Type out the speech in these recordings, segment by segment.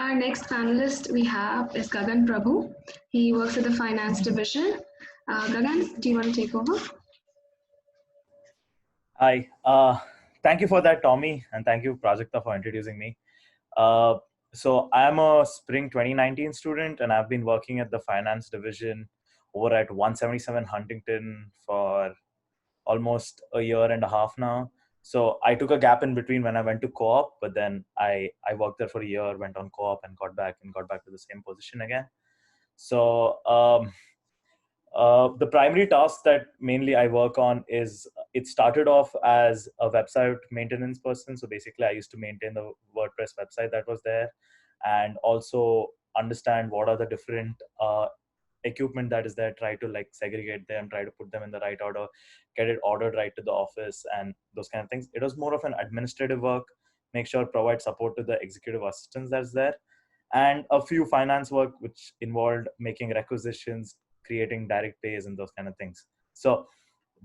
Our next panelist we have is Gagan Prabhu. He works at the finance division. Gagan, do you want to take over? Hi. Thank you for that, Tommy, and thank you, Prajakta, for introducing me. So I am a spring 2019 student, and I've been working at the finance division over at 177 Huntington for almost a year and a half now. So I took a gap in between when I went to co-op, but then I worked there for a year, went on co-op, and got back to the same position again. So the primary task that mainly I work on is, it started off as a website maintenance person. So basically I used to maintain the WordPress website that was there, and also understand what are the different equipment that is there, try to like segregate them, try to put them in the right order, get it ordered right to the office, and those kind of things. It was more of an administrative work, make sure provide support to the executive assistants that's there, and a few finance work which involved making requisitions, creating direct pays, and those kind of things. So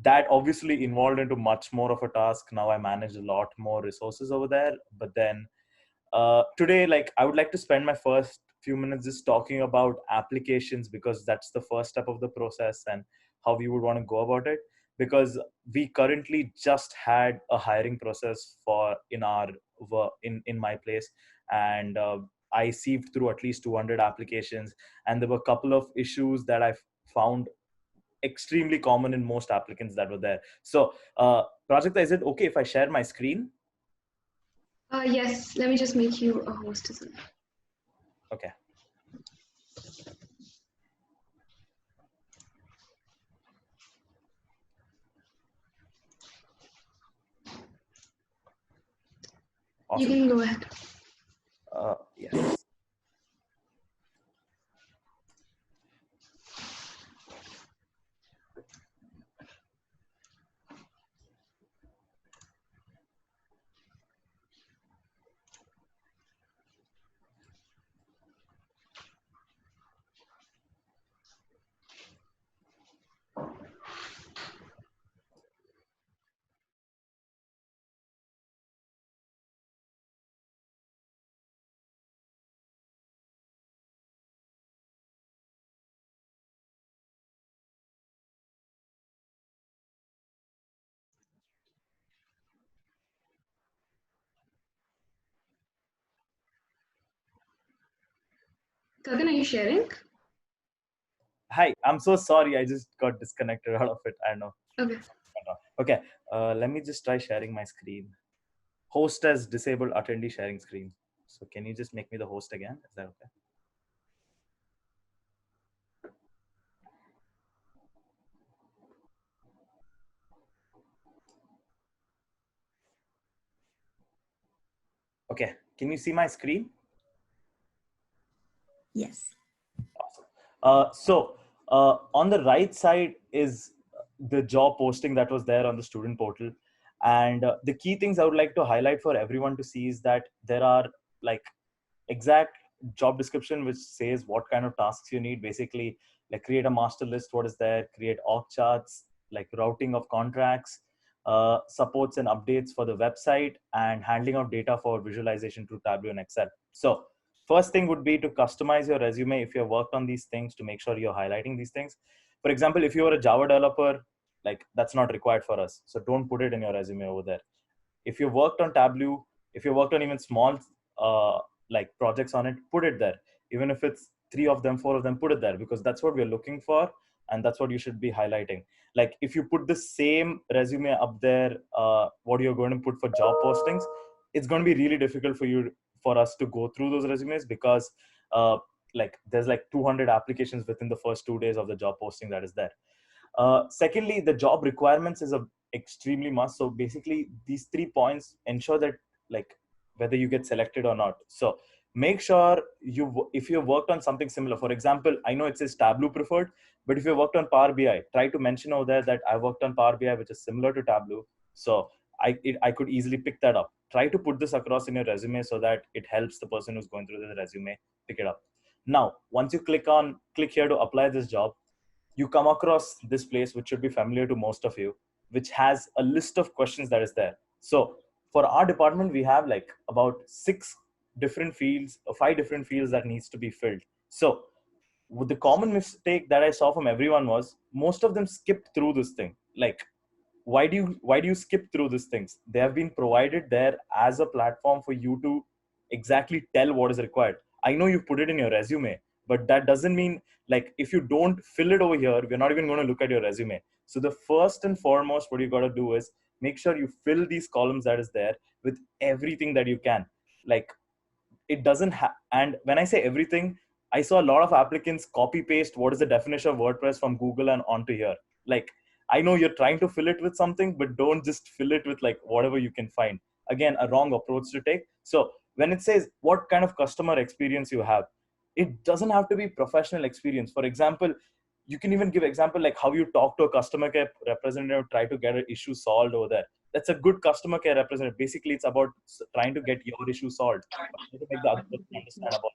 that obviously involved into much more of a task. Now I manage a lot more resources over there. But then today, like, I would like to spend my first few minutes just talking about applications, because that's the first step of the process and how we would want to go about it. Because we currently just had a hiring process for in our in my place, and I sieved through at least 200 applications, and there were a couple of issues that I found extremely common in most applicants that were there. So, Prajakta, is it okay if I share my screen? Yes, let me just make you a host as well. Okay. Awesome. You can go ahead. Yes. Gagan, are you sharing? Hi, I'm so sorry. I just got disconnected out of it. I know. Okay. Okay. Let me just try sharing my screen. Host as disabled attendee sharing screen. So can you just make me the host again? Is that okay? Okay. Can you see my screen? Yes. Awesome. On the right side is the job posting that was there on the student portal. And the key things I would like to highlight for everyone to see is that there are like exact job description which says what kind of tasks you need. Basically, like create a master list, what is there, create org charts, like routing of contracts, supports and updates for the website, and handling of data for visualization through Tableau and Excel. So first thing would be to customize your resume if you've worked on these things, to make sure you're highlighting these things. For example, if you're a Java developer, like that's not required for us. So don't put it in your resume over there. If you worked on Tableau, if you worked on even small like projects on it, put it there. Even if it's 3 of them, 4 of them, put it there, because that's what we're looking for. And that's what you should be highlighting. Like if you put the same resume up there, what you're going to put for job postings, it's going to be really difficult for us to go through those resumes, because like there's like 200 applications within the first 2 days of the job posting that is there. Secondly, the job requirements is a extremely must. So basically these 3 points ensure that like whether you get selected or not. So make sure if you worked on something similar, for example, I know it says Tableau preferred, but if you worked on Power BI, try to mention over there that I worked on Power BI, which is similar to Tableau. So I could easily pick that up. Try to put this across in your resume so that it helps the person who's going through the resume pick it up. Now, once you click here to apply this job, you come across this place, which should be familiar to most of you, which has a list of questions that is there. So for our department, we have like about 6 different fields, 5 different fields that needs to be filled. So the common mistake that I saw from everyone was most of them skipped through this thing. Like, why do you skip through these things? They have been provided there as a platform for you to exactly tell what is required. I know you put it in your resume, but that doesn't mean, like, if you don't fill it over here, we're not even going to look at your resume. So the first and foremost what you got to do is make sure you fill these columns that is there with everything that you can. Like, it doesn't have, and when I say everything, I saw a lot of applicants copy paste what is the definition of WordPress from Google and onto here. Like, I know you're trying to fill it with something, but don't just fill it with like whatever you can find. Again, a wrong approach to take. So when it says what kind of customer experience you have, it doesn't have to be professional experience. For example, you can even give example like how you talk to a customer care representative, try to get an issue solved over there. That's a good customer care representative. Basically, it's about trying to get your issue solved, to make the other person understand about it.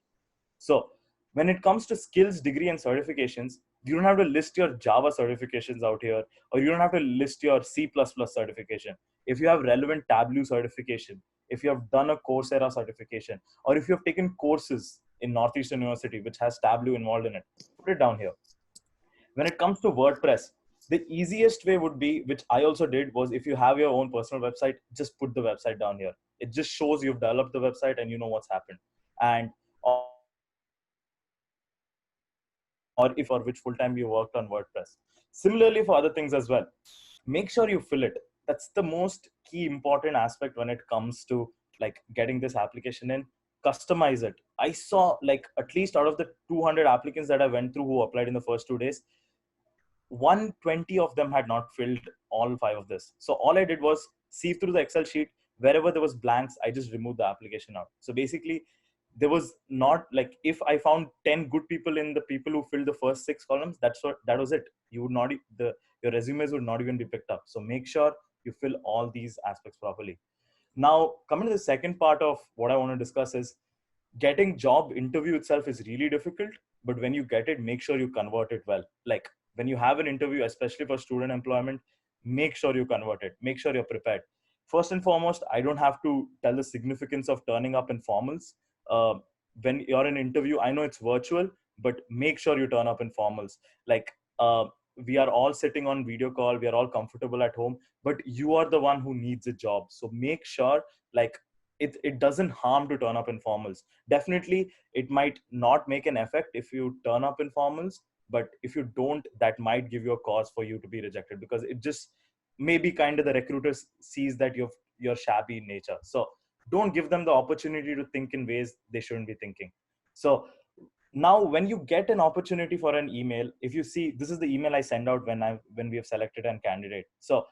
So when it comes to skills, degree, and certifications, you don't have to list your Java certifications out here, or you don't have to list your C++ certification. If you have relevant Tableau certification, if you have done a Coursera certification, or if you have taken courses in Northeastern University, which has Tableau involved in it, put it down here. When it comes to WordPress, the easiest way would be, which I also did, was if you have your own personal website, just put the website down here. It just shows you've developed the website and you know what's happened. And or if you have any project that you've done for which full time you worked on WordPress. Similarly for other things as well, make sure you fill it. That's the most key important aspect when it comes to like getting this application in. Customize it. I saw like at least out of the 200 applicants that I went through who applied in the first 2 days, 120 of them had not filled all 5 of this. So all I did was see through the Excel sheet. Wherever there was blanks, I just removed the application out. So basically, there was not like, if I found 10 good people in the people who filled the first 6 columns, that was it. You would not your resumes would not even be picked up. So make sure you fill all these aspects properly. Now, coming to the second part of what I want to discuss is getting job interview itself is really difficult, but when you get it, make sure you convert it well. Like, when you have an interview, especially for student employment, make sure you convert it, make sure you're prepared. First and foremost, I don't have to tell the significance of turning up in formals. uh, when you're in interview, I know it's virtual, but make sure you turn up in formals. Like, we are all sitting on video call, we are all comfortable at home, but you are the one who needs a job. So make sure, like, it doesn't harm to turn up in formals. Definitely it might not make an effect if you turn up in formals, but if you don't, that might give you a cause for you to be rejected, because it just maybe kind of the recruiter sees that you're shabby in nature. So don't give them the opportunity to think in ways they shouldn't be thinking. So now when you get an opportunity for an email, if you see, this is the email I send out when we have selected a candidate. So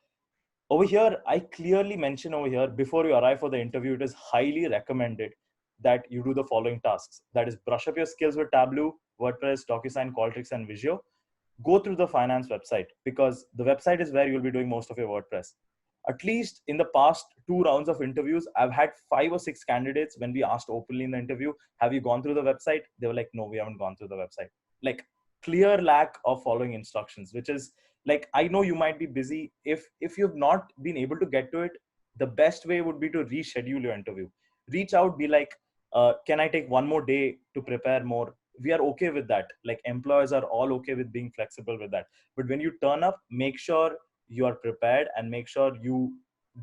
over here, I clearly mention over here, before you arrive for the interview, it is highly recommended that you do the following tasks. That is, brush up your skills with Tableau, WordPress, DocuSign, Qualtrics, and Visio. Go through the finance website, because the website is where you'll be doing most of your WordPress. At least in the past 2 rounds of interviews, I've had 5 or 6 candidates, when we asked openly in the interview, have you gone through the website? They were like, no, we haven't gone through the website. Like, clear lack of following instructions, which is like, I know you might be busy. If you've not been able to get to it, the best way would be to reschedule your interview. Reach out, be like, can I take one more day to prepare more? We are okay with that. Like, employers are all okay with being flexible with that. But when you turn up, make sure you are prepared, and make sure you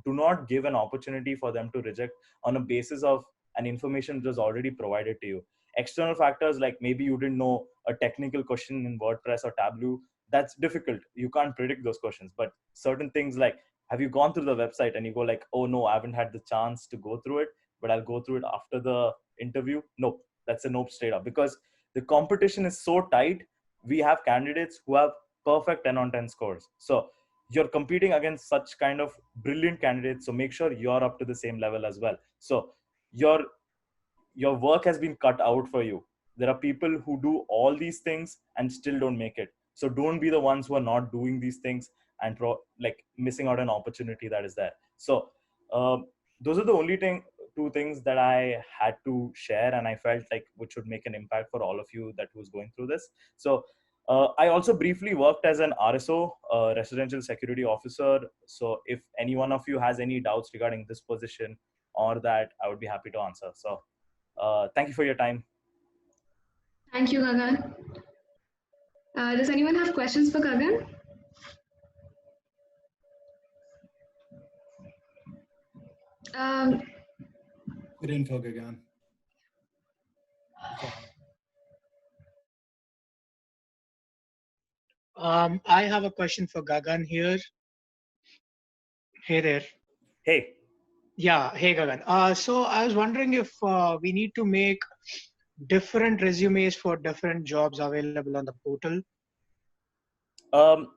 do not give an opportunity for them to reject on a basis of an information that was already provided to you. External factors, like maybe you didn't know a technical question in WordPress or Tableau, that's difficult. You can't predict those questions. But certain things like, have you gone through the website? And you go like, oh no, I haven't had the chance to go through it, but I'll go through it after the interview. Nope, that's a nope straight up, because the competition is so tight. We have candidates who have perfect 10 on 10 scores. So you're competing against such kind of brilliant candidates. So make sure you're up to the same level as well. So your your work has been cut out for you. There are people who do all these things and still don't make it. So don't be the ones who are not doing these things and like missing out an opportunity that is there. So those are the only 2 things that I had to share, and I felt like which would make an impact for all of you that who's going through this. So I also briefly worked as an RSO, residential security officer. So if any one of you has any doubts regarding this position or that, I would be happy to answer. So Thank you for your time. Thank you, Gagan. Does anyone have questions for Gagan? Um, Good info, Gagan. I have a question for Gagan here. Hey there. Hey. Yeah, hey Gagan. So I was wondering if we need to make different resumes for different jobs available on the portal.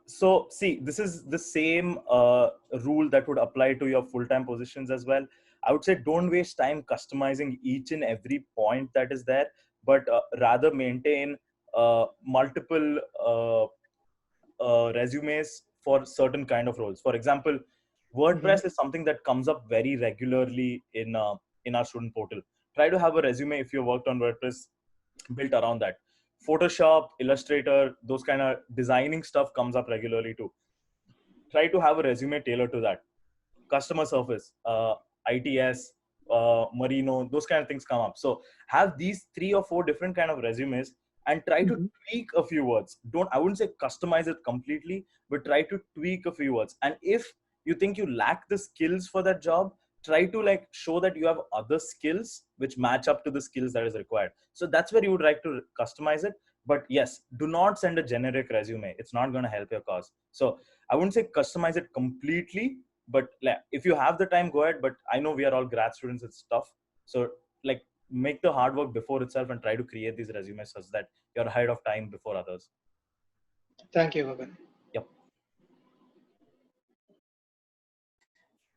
So see, this is the same rule that would apply to your full-time positions as well. I would say don't waste time customizing each and every point that is there, but rather maintain multiple resumes for certain kind of roles. For example, WordPress is something that comes up very regularly in our student portal. Try to have a resume if you worked on WordPress built around that. Photoshop, Illustrator, those kind of designing stuff comes up regularly too. Try to have a resume tailored to that. Customer service, ITS, Merino, those kind of things come up. So have these 3 or 4 different kind of resumes and try to tweak a few words. I wouldn't say customize it completely, but try to tweak a few words. And if you think you lack the skills for that job, try to like show that you have other skills which match up to the skills that is required. So that's where you would like to customize it. But yes, do not send a generic resume. It's not going to help your cause. So I wouldn't say customize it completely, but like, if you have the time, go ahead. But I know we are all grad students, it's tough. So like make the hard work before itself and try to create these resumes such that you're ahead of time before others. Thank you, Gagan. Yep.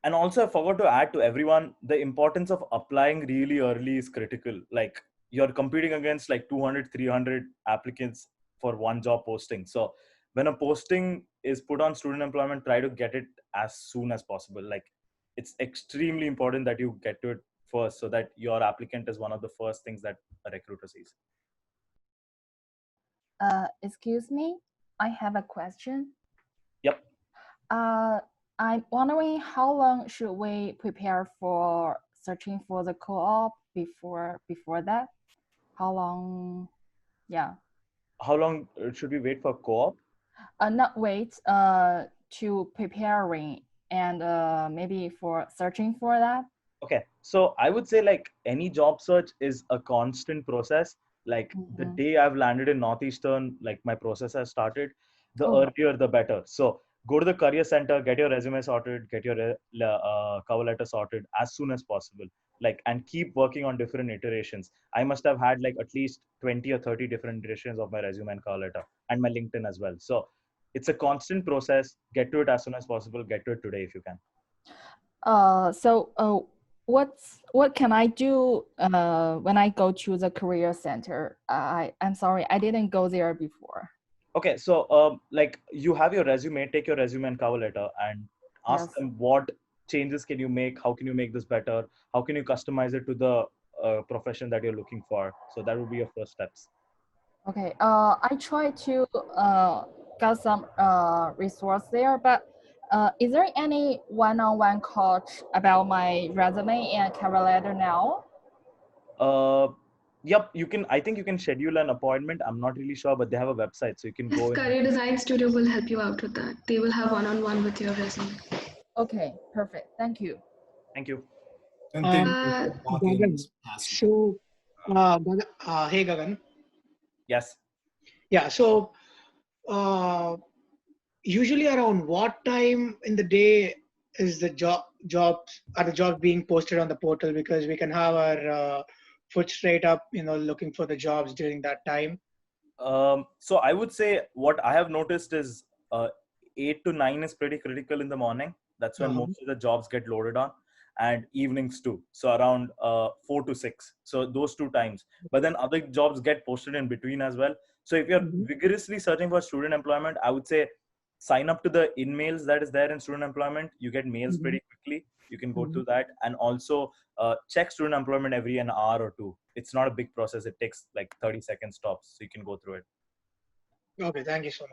And also I forgot to add to everyone, the importance of applying really early is critical. Like you're competing against like 200, 300 applicants for one job posting. So when a posting is put on student employment, try to get it as soon as possible. Like it's extremely important that you get to it first so that your applicant is one of the first things that a recruiter sees. Excuse me, I have a question. Yep. I'm wondering how long should we prepare for searching for the co-op before that? How long? Yeah. How long should we wait for co-op? Not wait. To preparing and maybe for searching for that. Okay, so I would say like any job search is a constant process. Like the day I've landed in Northeastern, like my process has started, the earlier the better. So go to the career center, get your resume sorted, get your cover letter sorted as soon as possible. Like, and keep working on different iterations. I must have had like at least 20 or 30 different iterations of my resume and cover letter and my LinkedIn as well. So it's a constant process. Get to it as soon as possible. Get to it today if you can. What can I do when I go to the career center? I'm sorry, I didn't go there before. Okay, so like you have your resume, take your resume and cover letter and ask them what changes can you make, how can you make this better, how can you customize it to the profession that you're looking for. So that would be your first steps. Okay, I try to get some resource there, but is there any one-on-one coach about my resume and cover letter now? Yep, you can. I think you can schedule an appointment. I'm not really sure, but they have a website, so you can go. Career Design Studio will help you out with that. They will have one-on-one with your resume. Okay, perfect. Thank you. Thank you. Gagan, so, hey Gagan. Yes. Yeah. So, usually around what time in the day is the jobs being posted on the portal, because we can have our foot straight up, looking for the jobs during that time. So I would say what I have noticed is 8 to 9 is pretty critical in the morning. That's when most of the jobs get loaded on, and evenings too. So around 4 to 6. So those 2 times. But then other jobs get posted in between as well. So if you're vigorously searching for student employment, I would say sign up to the in-mails that is there in student employment. You get mails pretty quickly. You can go through that, and also check student employment every an hour or two. It's not a big process. It takes like 30 seconds tops, so you can go through it. Okay, thank you so much.